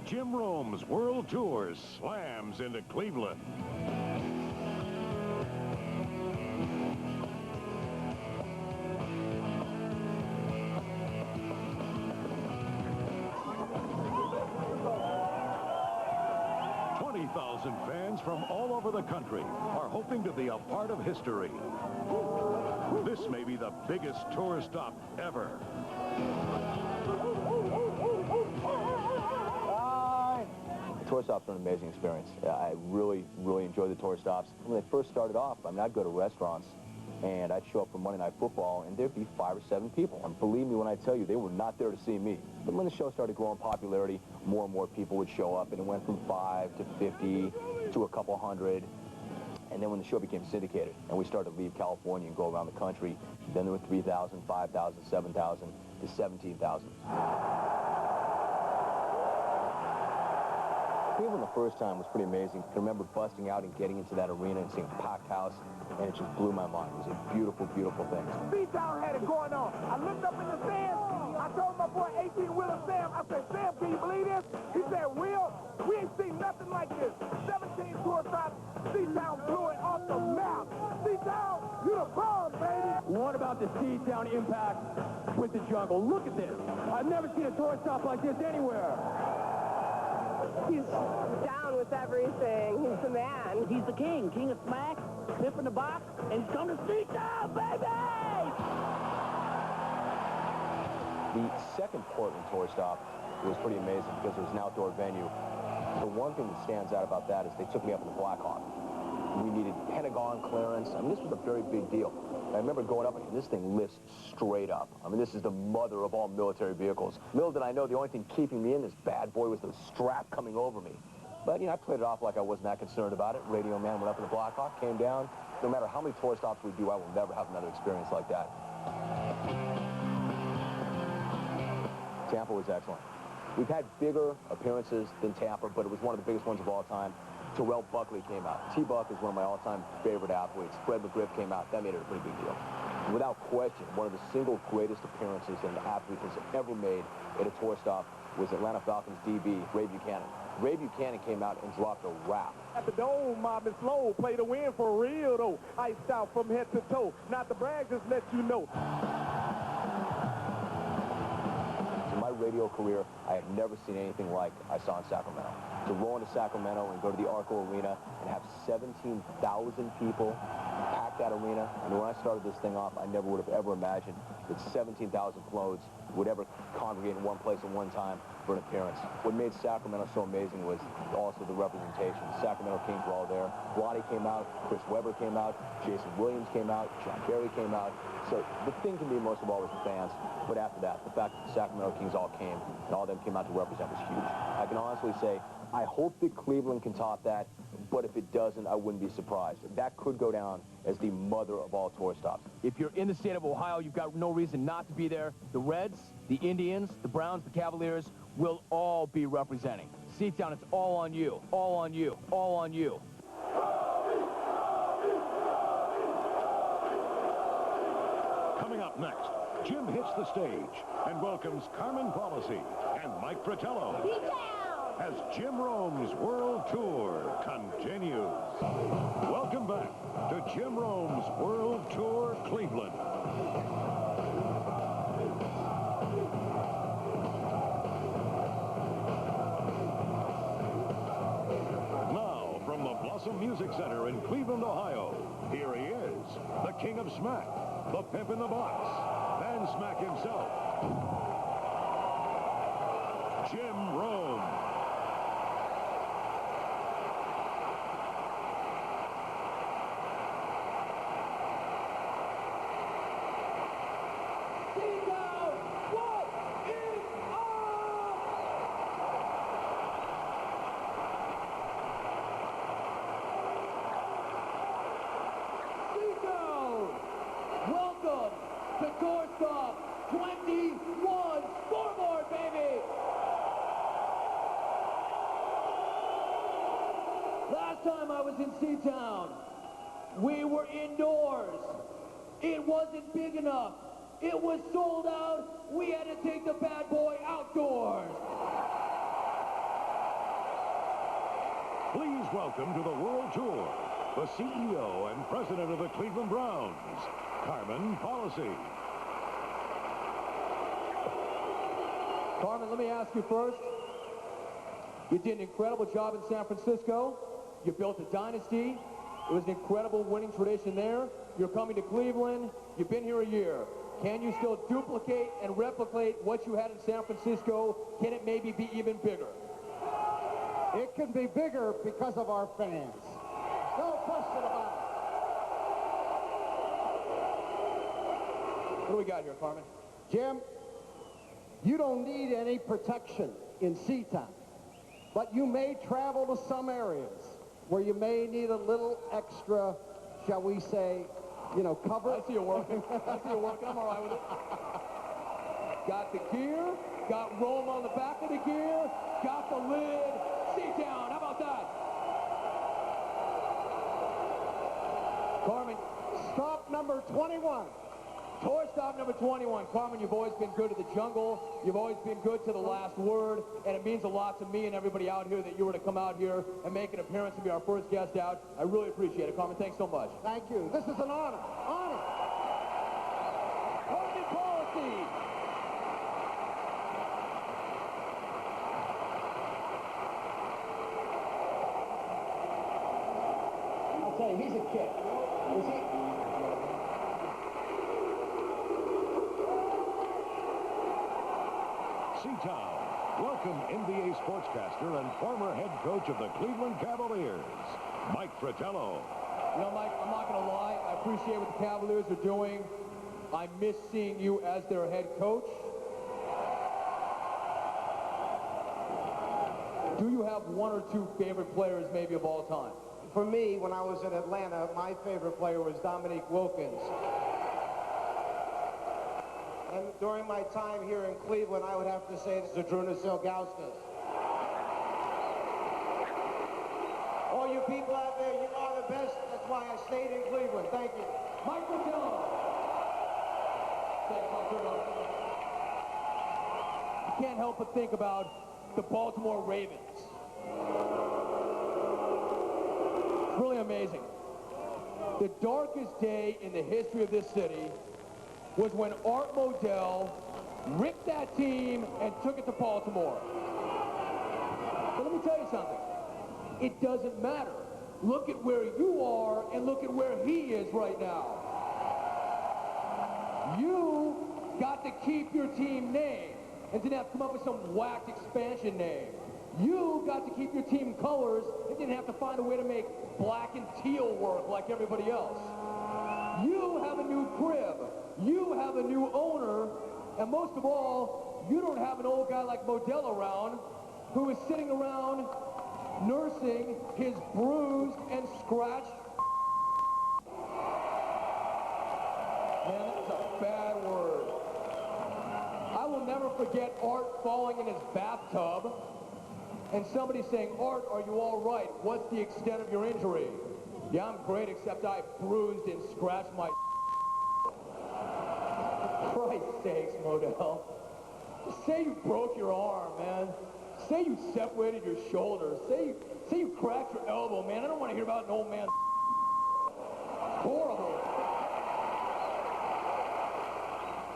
Jim Rome's World Tour slams into Cleveland. Fans from all over the country are hoping to be a part of history. This may be the biggest tour stop ever. Tour stops are an amazing experience. I really enjoy the tour stops. When they first started off, I mean, I'd go to restaurants and I'd show up for Monday Night Football and there'd be 5 or 7 people. And believe me when I tell you, they were not there to see me. But when the show started growing popularity, more and more people would show up, and it went from 5 to 50 to a couple hundred. And then when the show became syndicated and we started to leave California and go around the country, then there were 3,000, 5,000, 7,000 to 17,000. Cleveland the first time was pretty amazing. I remember busting out and getting into that arena and seeing a packed house, and it just blew my mind. It was a beautiful, beautiful thing. C-Town had it going on. I looked up in the stands. I told my boy 18-wheeler Sam, I said, Sam, can you believe this? He said, Will, we ain't seen nothing like this. 17 tour stops, C-Town blew it off the map. C-Town, you the bomb, baby. What about the C-Town impact with the jungle? Look at this. I've never seen a tour stop like this anywhere. He's down with everything. He's the man. He's the king. King of smack, clip in the box, and he's coming to C-Town, baby! The second Portland tour stop was pretty amazing because it was an outdoor venue. The one thing that stands out about that is they took me up in the Blackhawk. We needed Pentagon clearance. I mean, this was a very big deal. I remember going up, and this thing lifts straight up. I mean, this is the mother of all military vehicles. Little did I know the only thing keeping me in this bad boy was the strap coming over me. But, you know, I played it off like I wasn't that concerned about it. Radio man went up in the Blackhawk, came down. No matter how many tour stops we do, I will never have another experience like that. Tampa was excellent. We've had bigger appearances than Tampa, but it was one of the biggest ones of all time. Terrell Buckley came out. T-Buck is one of my all-time favorite athletes. Fred McGriff came out. That made it a pretty big deal. Without question, one of the single greatest appearances an athlete has ever made at a tour stop was Atlanta Falcons DB, Ray Buchanan. Ray Buchanan came out and dropped a rap. At the Dome, Mob and Slow play to win for real, though. Iced out from head to toe. Not the brag, just let you know. In my radio career, I have never seen anything like I saw in Sacramento. To roll into Sacramento and go to the Arco Arena and have 17,000 people pack that arena. And when I started this thing off, I never would have ever imagined that 17,000 clones would ever congregate in one place at one time for an appearance. What made Sacramento so amazing was also the representation. The Sacramento Kings were all there. Blotty came out, Chris Webber came out, Jason Williams came out, John Barry came out. So the thing to me most of all was the fans. But after that, the fact that the Sacramento Kings all came and all of them came out to represent was huge. I can honestly say, I hope that Cleveland can top that, but if it doesn't, I wouldn't be surprised. That could go down as the mother of all tour stops. If you're in the state of Ohio, you've got no reason not to be there. The Reds, the Indians, the Browns, the Cavaliers will all be representing. C-Town, it's all on you, all on you, all on you. Coming up next, Jim hits the stage and welcomes Carmen Policy and Mike Fratello as Jim Rome's World Tour continues. Welcome back to Jim Rome's World Tour Cleveland. Now, from the Blossom Music Center in Cleveland, Ohio, here he is, the king of smack, the pimp in the box, and smack himself, Jim Rome. Welcome to Tour Stop 21 Scoreboard, baby! Last time I was in C-Town, we were indoors. It wasn't big enough. It was sold out. We had to take the bad boy outdoors. Please welcome to the World Tour, the CEO and President of the Cleveland Browns, Carmen Policy. Carmen, let me ask you first. You did an incredible job in San Francisco. You built a dynasty. It was an incredible winning tradition there. You're coming to Cleveland. You've been here a year. Can you still duplicate and replicate what you had in San Francisco? Can it maybe be even bigger? It can be bigger because of our fans. No question about What do we got here, Carmen? it. Jim, you don't need any protection in Seatown, but you may travel to some areas where you may need a little extra, shall we say, you know, cover. I see you working. I see you working. I'm all right with it. Got the gear. Got Rome on the back of the gear. Got the lid. Seat down. How about that? Carmen. Stop number 21. Tour stop number 21. Carmen, you've always been good to the jungle. You've always been good to the last word. And it means a lot to me and everybody out here that you were to come out here and make an appearance and be our first guest out. I really appreciate it, Carmen. Thanks so much. Thank you. This is an honor. Honor. Carmen Policy. I'll tell you, he's a kid. Is he? Seatown, welcome NBA sportscaster and former head coach of the Cleveland Cavaliers, Mike Fratello. You know, Mike, I'm not going to lie. I appreciate what the Cavaliers are doing. I miss seeing you as their head coach. Do you have one or two favorite players maybe of all time? For me, when I was in Atlanta, my favorite player was Dominique Wilkins. And during my time here in Cleveland, I would have to say Zydrunas Ilgauskas. All you people out there, you are the best. That's why I stayed in Cleveland. Thank you. Mike Fratello. I can't help but think about the Baltimore Ravens. It's really amazing. The darkest day in the history of this city was when Art Modell ripped that team and took it to Baltimore. But let me tell you something. It doesn't matter. Look at where you are and look at where he is right now. You got to keep your team name and didn't have to come up with some whacked expansion name. You got to keep your team colors and didn't have to find a way to make black and teal work like everybody else. You have a new crib. You have a new owner. And most of all, you don't have an old guy like Modell around who is sitting around nursing his bruised and scratched. Man, that's a bad word. I will never forget Art falling in his bathtub and somebody saying, "Art, are you all right? What's the extent of your injury?" "Yeah, I'm great, except I bruised and scratched my..." Christ's sakes, Modell. Just say you broke your arm, man. Say you separated your shoulder. Say you cracked your elbow, man. I don't want to hear about an old man. It's horrible.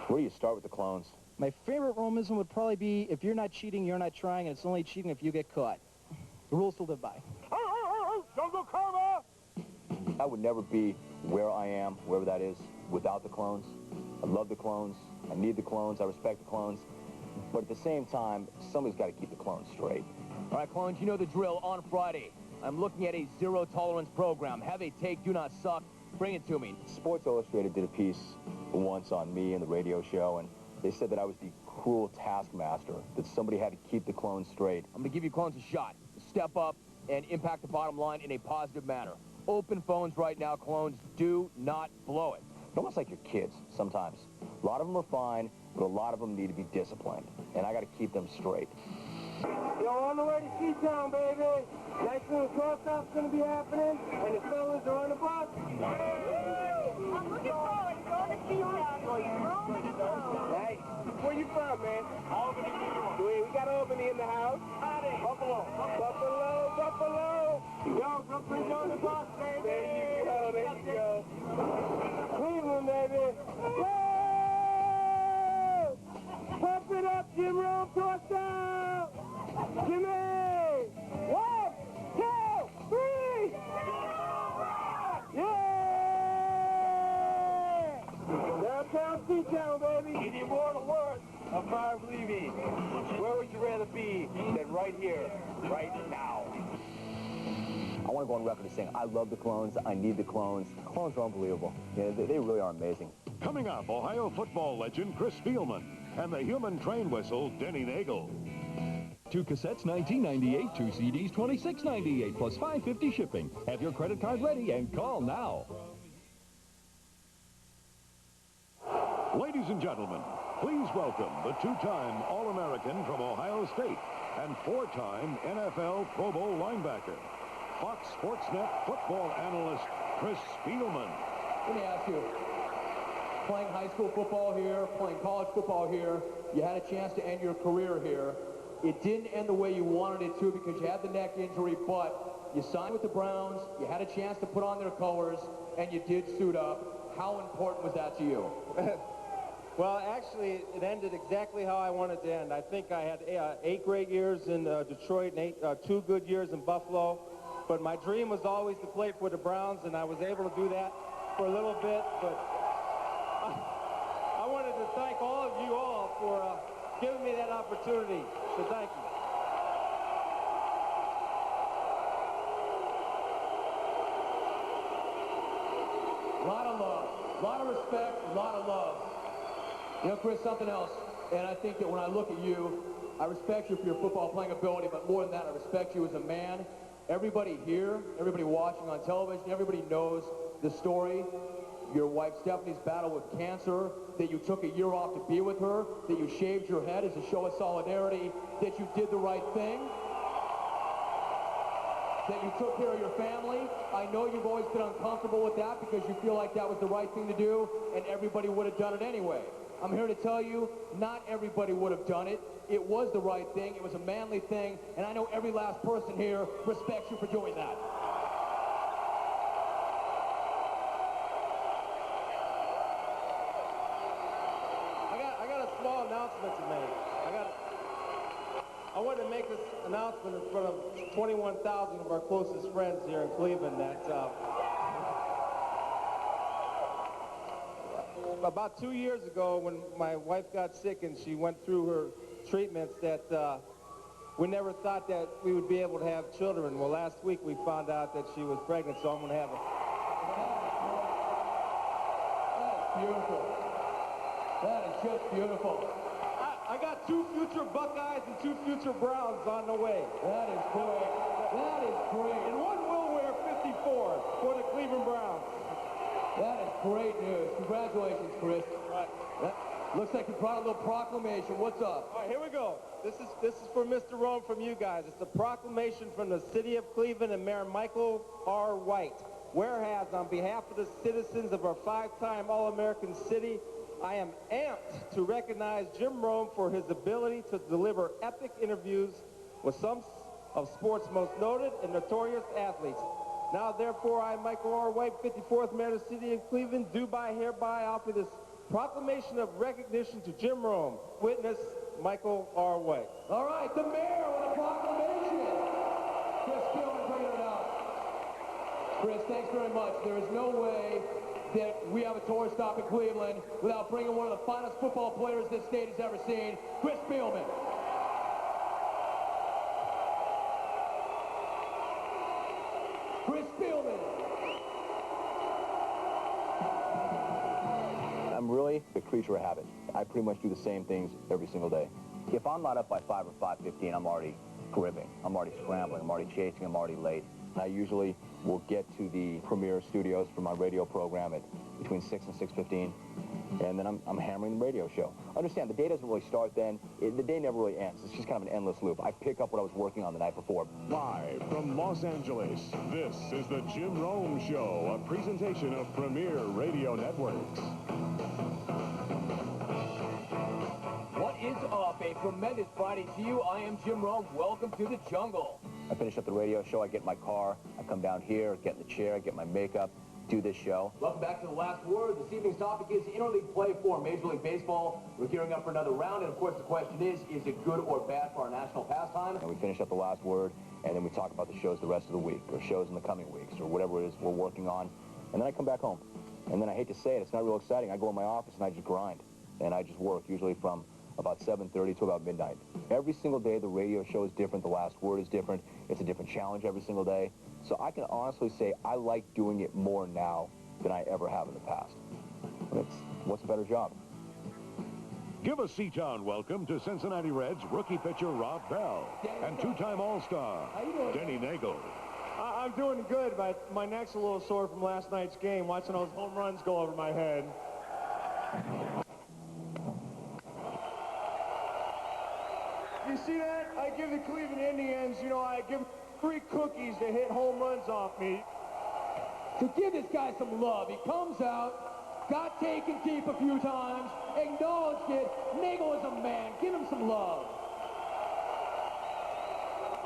Where do you start with the clones? My favorite Romism would probably be, if you're not cheating, you're not trying, and it's only cheating if you get caught. The rules to live by. Jungle Karma! I would never be where I am, wherever that is, without the clones. I love the clones. I need the clones. I respect the clones. But at the same time, somebody's got to keep the clones straight. All right, clones, you know the drill. On Friday, I'm looking at a zero-tolerance program. Have a take, do not suck. Bring it to me. Sports Illustrated did a piece once on me and the radio show, and they said that I was the cruel taskmaster, that somebody had to keep the clones straight. I'm going to give you clones a shot. Step up and impact the bottom line in a positive manner. Open phones right now, clones. Do not blow it. It's almost like your kids sometimes. A lot of them are fine, but a lot of them need to be disciplined, and I got to keep them straight. Yo, on the way to Seatown, baby. Nice little cross-off's gonna be happening, and the fellas are on the bus. I'm looking forward to going to Seatown. Roaming the phone. Nice. Where you from, man? Albany, New York. We got Albany in the house. Buffalo. Buffalo, Buffalo. Yo, Brooklyn on the bus, baby. There you go, there you go. Cleveland, baby. Woo! Pump it up, Jim Rome, touchdown. Jimmy. 1, 2, 3. Yeah! Downtown C-Town, baby. In the immortal words of Marv Levy, where would you rather be than right here, right now? I want to go on record as saying I love the Clones. I need the Clones. The Clones are unbelievable. Yeah, they really are amazing. Coming up, Ohio football legend Chris Spielman and the human train whistle Denny Nagel. 2 cassettes, $19.98. 2 CDs, $26.98, plus $5.50 shipping. Have your credit card ready and call now. Ladies and gentlemen, please welcome the 2-time All-American from Ohio State and 4-time NFL Pro Bowl linebacker, Fox Sports Net football analyst Chris Spielman. Let me ask you, playing high school football here, playing college football here, you had a chance to end your career here. It didn't end the way you wanted it to because you had the neck injury, but you signed with the Browns, you had a chance to put on their colors, and you did suit up. How important was that to you? Well, actually, it ended exactly how I wanted to end. I think I had 8 great years in Detroit and 2 good years in Buffalo. But my dream was always to play for the Browns, and I was able to do that for a little bit. But I wanted to thank all of you all for giving me that opportunity. So thank you. A lot of love, a lot of respect, a lot of love. You know, Chris, something else, and I think that when I look at you, I respect you for your football playing ability, but more than that, I respect you as a man. Everybody here, everybody watching on television, everybody knows the story. Your wife Stephanie's battle with cancer, that you took a year off to be with her, that you shaved your head as a show of solidarity, that you did the right thing, that you took care of your family. I know you've always been uncomfortable with that because you feel like that was the right thing to do, and everybody would have done it anyway. I'm here to tell you, not everybody would have done it. It was the right thing. It was a manly thing, and I know every last person here respects you for doing that. I got a small announcement to make. I want to make this announcement in front of 21,000 of our closest friends here in Cleveland that about 2 years ago, when my wife got sick and she went through her treatments, that we never thought that we would be able to have children. Well, last week we found out that she was pregnant, so I'm going to have a... That's beautiful. That is just beautiful. I got 2 future Buckeyes and 2 future Browns on the way. That is great. That is great. And one will wear 54 for the Cleveland Browns. That is great news. Congratulations, Chris. Right. That looks like you brought a little proclamation. What's up? All right, here we go. This is for Mr. Rome from you guys. It's a proclamation from the city of Cleveland and Mayor Michael R. White. Whereas, on behalf of the citizens of our 5-time All-American city, I am amped to recognize Jim Rome for his ability to deliver epic interviews with some of sports' most noted and notorious athletes. Now, therefore, I, Michael R. White, 54th Mayor of the City of Cleveland, do hereby offer this proclamation of recognition to Jim Rome. Witness, Michael R. White. All right, the mayor with a proclamation. Chris Spielman bringing it out. Chris, thanks very much. There is no way that we have a tour stop in Cleveland without bringing one of the finest football players this state has ever seen, Chris Spielman. Chris Spielman. I'm really a creature of habit. I pretty much do the same things every single day. If I'm not up by 5 or 5:15, I'm already gripping. I'm already scrambling. I'm already chasing. I'm already late. I usually will get to the premiere studios for my radio program at between 6 and 6:15, and then I'm hammering the radio show. Understand, the day doesn't really start then. The day never really ends. It's just kind of an endless loop. I pick up what I was working on the night before. Live from Los Angeles, this is the Jim Rome Show, a presentation of Premier Radio Networks. What is up? A tremendous Friday to you. I am Jim Rome. Welcome to the jungle. I finish up the radio show, I get in my car, I come down here, get in the chair, get my makeup, do this show. Welcome back to The Last Word. This evening's topic is interleague play for Major League Baseball. We're gearing up for another round, and of course the question is it good or bad for our national pastime? And we finish up The Last Word, and then we talk about the shows the rest of the week, or shows in the coming weeks, or whatever it is we're working on. And then I come back home. And then I hate to say it, it's not real exciting. I go in my office and I just grind. And I just work, usually from about 7:30 to about midnight. Every single day the radio show is different, The Last Word is different. It's a different challenge every single day. So I can honestly say I like doing it more now than I ever have in the past. What's a better job? Give a Seatown welcome to Cincinnati Reds rookie pitcher Rob Bell and two-time All-Star Denny Nagel. I'm doing good, but my neck's a little sore from last night's game, watching those home runs go over my head. You see that? I give the Cleveland Indians, you know, I give free cookies to hit home runs off me. So give this guy some love. He comes out, got taken deep a few times, acknowledged it. Nagel is a man. Give him some love.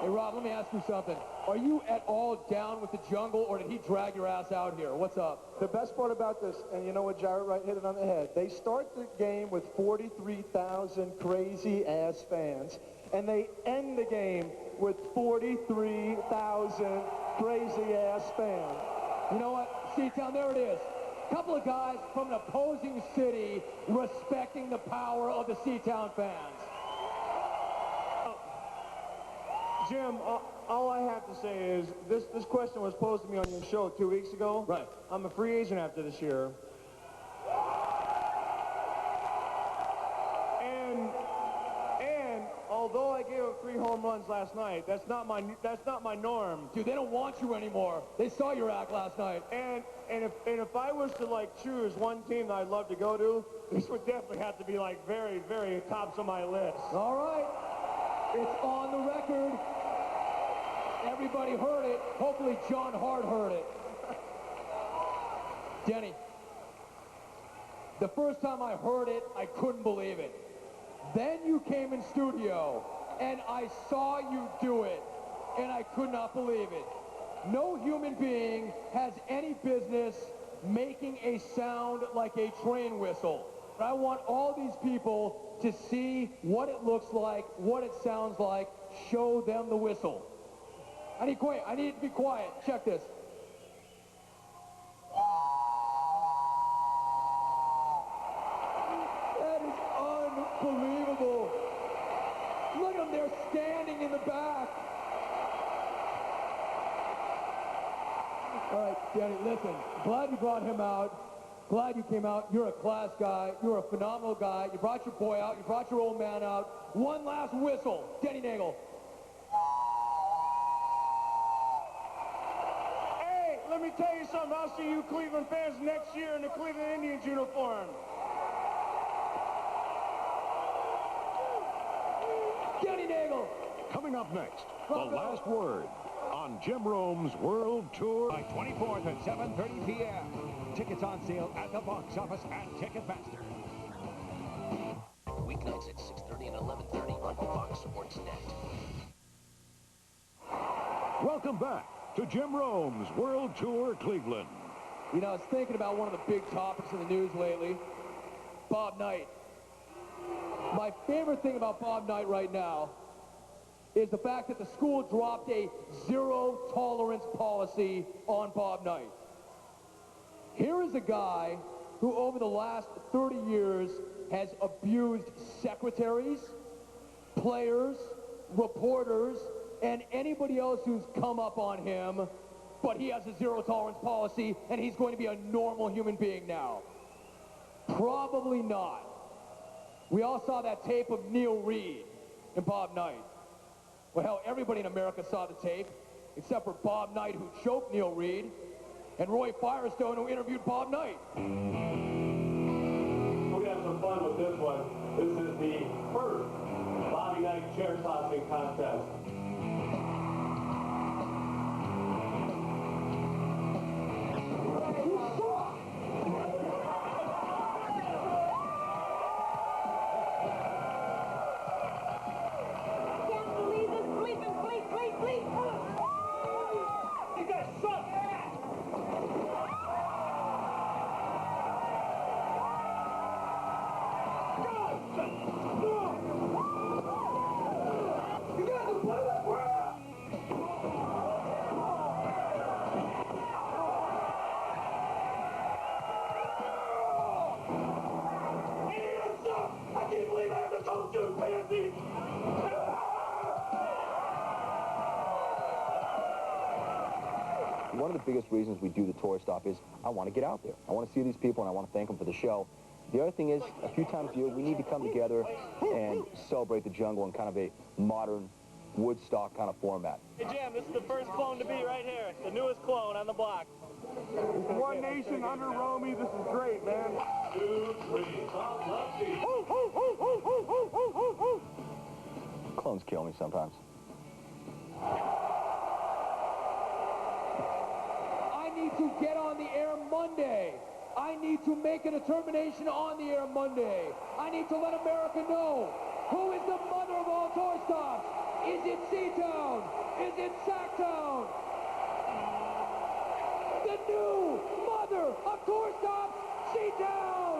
Hey, Rob, let me ask you something. Are you at all down with the jungle, or did he drag your ass out here? What's up? The best part about this, and you know what, Jarrett Wright hit it on the head, they start the game with 43,000 crazy-ass fans, and they end the game with 43,000 crazy-ass fans. You know what? Seatown, there it is. A couple of guys from an opposing city respecting the power of the Seatown fans. Jim, all I have to say is this question was posed to me on your show 2 weeks ago. Right. I'm a free agent after this year. And although I gave up 3 home runs last night, that's not my norm. Dude, they don't want you anymore. They saw your act last night. And if I was to like choose one team that I'd love to go to, this would definitely have to be like very, very tops of my list. All right. It's on the record. Everybody heard it. Hopefully John Hart heard it. Denny, the first time I heard it, I couldn't believe it. Then you came in studio, and I saw you do it, and I could not believe it. No human being has any business making a sound like a train whistle. But I want all these people to see what it looks like, what it sounds like. Show them the whistle. I need it to be quiet. Check this. That is unbelievable. Look at them, they're standing in the back. All right, Danny, listen. Glad you brought him out. Glad you came out. You're a class guy. You're a phenomenal guy. You brought your boy out. You brought your old man out. One last whistle. Denny Nagel. Hey, let me tell you something. I'll see you Cleveland fans next year in the Cleveland Indians uniform. Denny Nagel. Coming up next, The Last Word on Jim Rome's World Tour. By 24th at 7:30 p.m. Tickets on sale at the box office and Ticketmaster. Weeknights at 6:30 and 11:30 on Fox Sports Net. Welcome back to Jim Rome's World Tour Cleveland. You know, I was thinking about one of the big topics in the news lately, Bob Knight. My favorite thing about Bob Knight right now is the fact that the school dropped a zero-tolerance policy on Bob Knight. Here is a guy who over the last 30 years has abused secretaries, players, reporters, and anybody else who's come up on him, but he has a zero-tolerance policy, and he's going to be a normal human being now. Probably not. We all saw that tape of Neil Reed and Bob Knight. Well, hell, everybody in America saw the tape, except for Bob Knight, who choked Neil Reed, and Roy Firestone, who interviewed Bob Knight. We're going to have some fun with this one. This is the first Bobby Knight chair tossing contest. Can't believe this. Please. one of the biggest reasons we do the tour stop is I want to get out there. I want to see these people, and I want to thank them for the show. The other thing is, a few times a year, we need to come together and celebrate the jungle in kind of a modern Woodstock kind of format. Hey, Jim, this is the first clone to be right here. The newest clone on the block. One nation under Romy. This is great, man. 2, 3. Clones kill me sometimes. I need to get on the air Monday. I need to make a determination on the air Monday. I need to let America know who is the mother of all tour stops. Is it C-Town? Is it Sacktown? The new mother of tour stops, C-Town!